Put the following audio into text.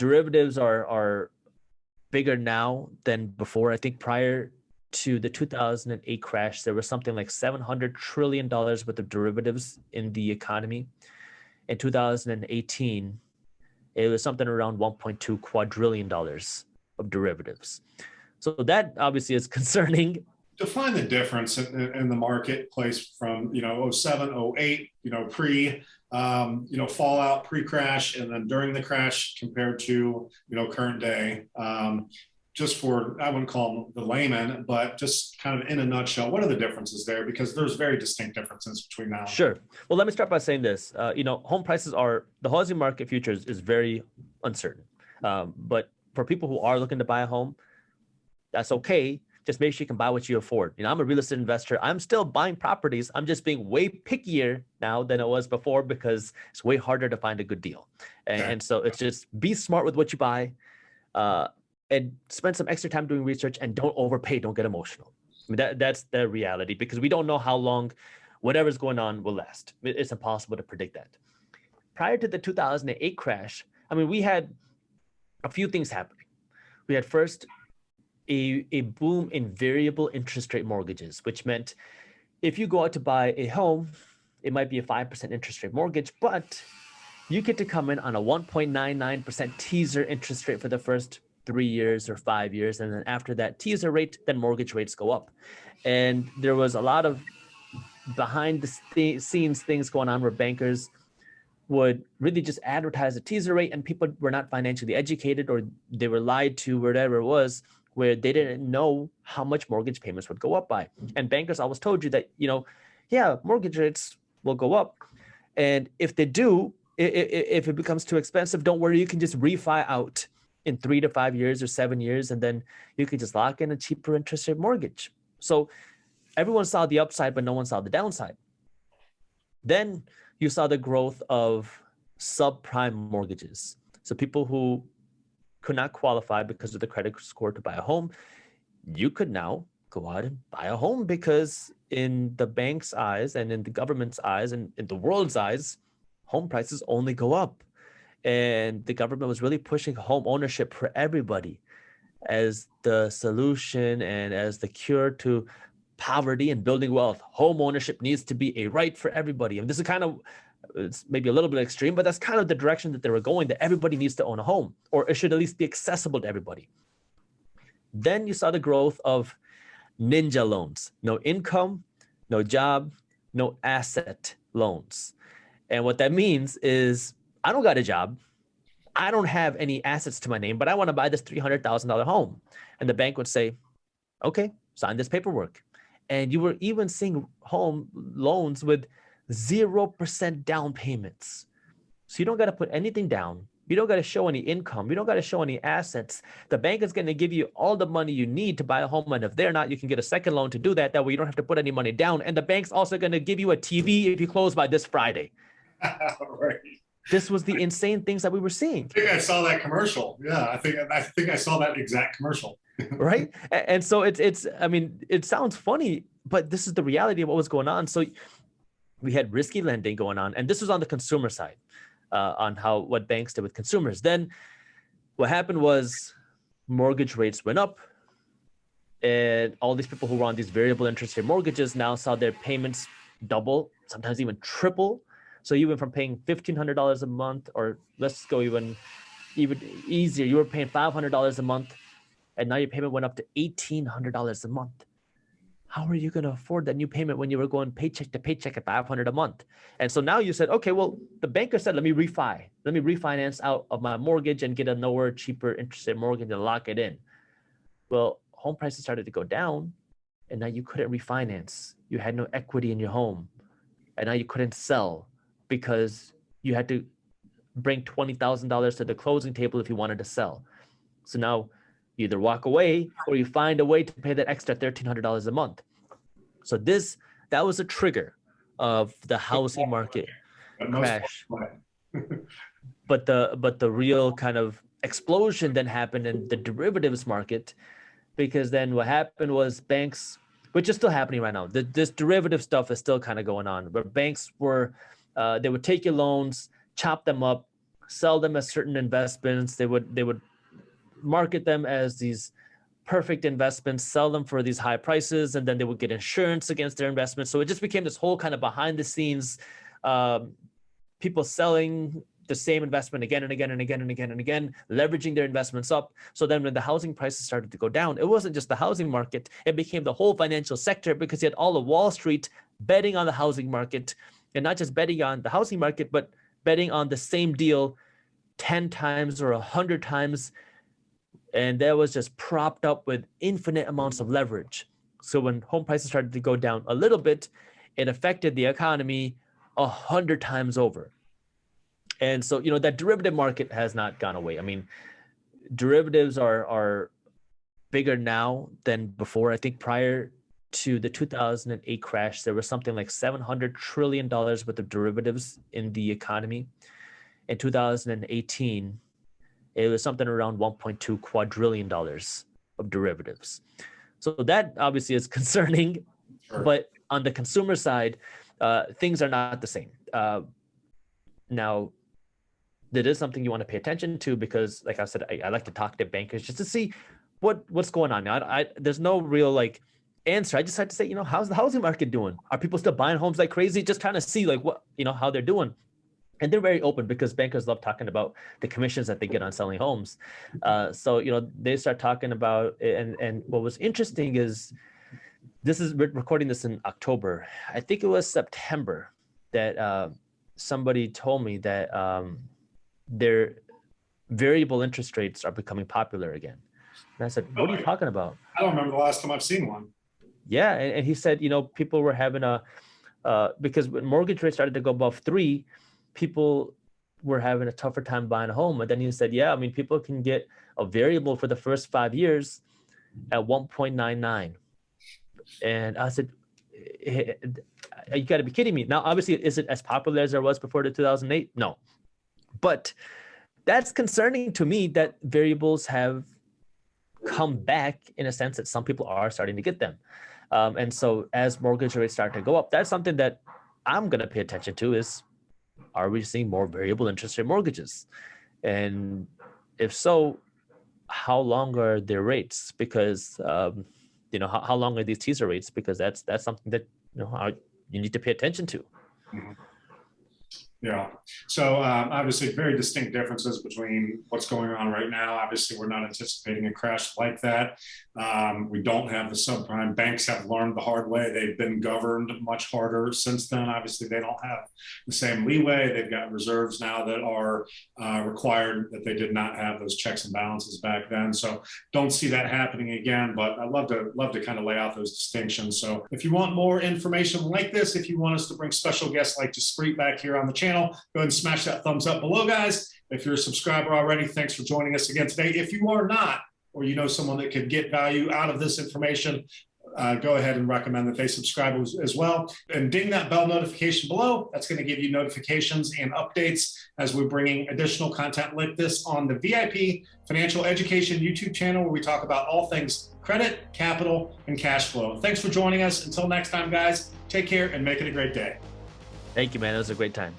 derivatives are bigger now than before. I think prior to the 2008 crash, there was something like $700 trillion worth of derivatives in the economy. In 2018, it was something around $1.2 quadrillion of derivatives. So that obviously is concerning. Define the difference in the marketplace from, '07, '08, pre, fallout, pre-crash, and then during the crash compared to, current day. Just for, I wouldn't call them the layman, but just kind of in a nutshell, what are the differences there? Because there's very distinct differences between now. Sure. Well, let me start by saying this. Home prices the housing market futures is very uncertain. But for people who are looking to buy a home, that's okay. Just make sure you can buy what you afford. I'm a real estate investor. I'm still buying properties. I'm just being way pickier now than it was before because it's way harder to find a good deal. And so it's just be smart with what you buy. And spend some extra time doing research and don't overpay. Don't get emotional. I mean, that's the reality because we don't know how long whatever's going on will last. It's impossible to predict that. Prior to the 2008 crash, we had a few things happening. We had first a boom in variable interest rate mortgages, which meant if you go out to buy a home, it might be a 5% interest rate mortgage, but you get to come in on a 1.99% teaser interest rate for the first 3 years or 5 years. And then after that teaser rate, then mortgage rates go up. And there was a lot of behind the scenes things going on where bankers would really just advertise a teaser rate and people were not financially educated or they were lied to, whatever it was, where they didn't know how much mortgage payments would go up by. And bankers always told you that, mortgage rates will go up. And if they do, if it becomes too expensive, don't worry, you can just refi out in 3 to 5 years or 7 years, and then you could just lock in a cheaper interest rate mortgage. So everyone saw the upside, but no one saw the downside. Then you saw the growth of subprime mortgages. So people who could not qualify because of the credit score to buy a home, you could now go out and buy a home because in the bank's eyes and in the government's eyes and in the world's eyes, home prices only go up. And the government was really pushing home ownership for everybody as the solution and as the cure to poverty and building wealth. Home ownership needs to be a right for everybody. And this is it's maybe a little bit extreme, but that's kind of the direction that they were going, that everybody needs to own a home, or it should at least be accessible to everybody. Then you saw the growth of ninja loans, no income, no job, no asset loans. And what that means is I don't got a job. I don't have any assets to my name, but I want to buy this $300,000 home. And the bank would say, okay, sign this paperwork. And you were even seeing home loans with 0% down payments. So you don't got to put anything down. You don't got to show any income. You don't got to show any assets. The bank is going to give you all the money you need to buy a home. And if they're not, you can get a second loan to do that. That way you don't have to put any money down. And the bank's also going to give you a TV if you close by this Friday. Right. This was the insane things that we were seeing. I think I saw that commercial. Yeah, I think I saw that exact commercial. Right. And so it sounds funny, but this is the reality of what was going on. So we had risky lending going on, and this was on the consumer side, on what banks did with consumers. Then what happened was mortgage rates went up, and all these people who were on these variable interest rate mortgages now saw their payments double, sometimes even triple. So you went from paying $1,500 a month, or let's go even easier. You were paying $500 a month, and now your payment went up to $1,800 a month. How are you going to afford that new payment when you were going paycheck to paycheck at $500 a month? And so now you said, okay, well, the banker said, let me refinance out of my mortgage and get a lower, cheaper interest rate mortgage and lock it in. Well, home prices started to go down, and now you couldn't refinance. You had no equity in your home, and now you couldn't sell because you had to bring $20,000 to the closing table if you wanted to sell. So now you either walk away or you find a way to pay that extra $1,300 a month. So that was a trigger of the housing market crash. But the real kind of explosion then happened in the derivatives market, because then what happened was banks, which is still happening right now, this derivative stuff is still kind of going on, where banks were, they would take your loans, chop them up, sell them as certain investments. They would market them as these perfect investments, sell them for these high prices, and then they would get insurance against their investments. So it just became this whole kind of behind the scenes, people selling the same investment again and again and again and again and again, leveraging their investments up. So then when the housing prices started to go down, it wasn't just the housing market, it became the whole financial sector, because you had all of Wall Street betting on the housing market, and not just betting on the housing market, but betting on the same deal 10 times or 100 times. And that was just propped up with infinite amounts of leverage. So when home prices started to go down a little bit, it affected the economy 100 times over. And so, that derivative market has not gone away. I mean, derivatives are bigger now than before. I think prior to the 2008 crash, there was something like $700 trillion worth of derivatives in the economy. In 2018, it was something around $1.2 quadrillion of derivatives. So that obviously is concerning, Sure. But on the consumer side, things are not the same. Now, that is something you want to pay attention to, because, like I said, I like to talk to bankers just to see what's going on. Now, there's no real answer. I just had to say, how's the housing market doing? Are people still buying homes like crazy? Just kind of see what how they're doing. And they're very open, because bankers love talking about the commissions that they get on selling homes. So they start talking about it. And what was interesting is, we're recording this in October. I think it was September that somebody told me that their variable interest rates are becoming popular again. And I said, what are you talking about? I don't remember the last time I've seen one. Yeah. And he said, people were having because when mortgage rates started to go above 3, people were having a tougher time buying a home. And then he said, yeah, I mean, people can get a variable for the first 5 years at 1.99. And I said, you got to be kidding me. Now, obviously, is it as popular as there was before the 2008? No. But that's concerning to me, that variables have come back, in a sense that some people are starting to get them. And so as mortgage rates start to go up, that's something that I'm going to pay attention to, is, are we seeing more variable interest rate mortgages? And if so, how long are their rates? Because, how long are these teaser rates? Because that's something that, you need to pay attention to. Mm-hmm. Yeah. So obviously very distinct differences between what's going on right now. Obviously, we're not anticipating a crash like that. We don't have the subprime. Banks have learned the hard way. They've been governed much harder since then. Obviously, they don't have the same leeway. They've got reserves now that are required, that they did not have those checks and balances back then. So don't see that happening again, but I'd love to kind of lay out those distinctions. So if you want more information like this, if you want us to bring special guests like Jaspreet back here on the channel, go ahead and smash that thumbs up below, guys. If you're a subscriber already, thanks for joining us again today. If you are not, or someone that could get value out of this information, go ahead and recommend that they subscribe as well. And ding that bell notification below. That's going to give you notifications and updates as we're bringing additional content like this on the VIP Financial Education YouTube channel, where we talk about all things credit, capital, and cash flow. Thanks for joining us. Until next time, guys, take care and make it a great day. Thank you, man. It was a great time.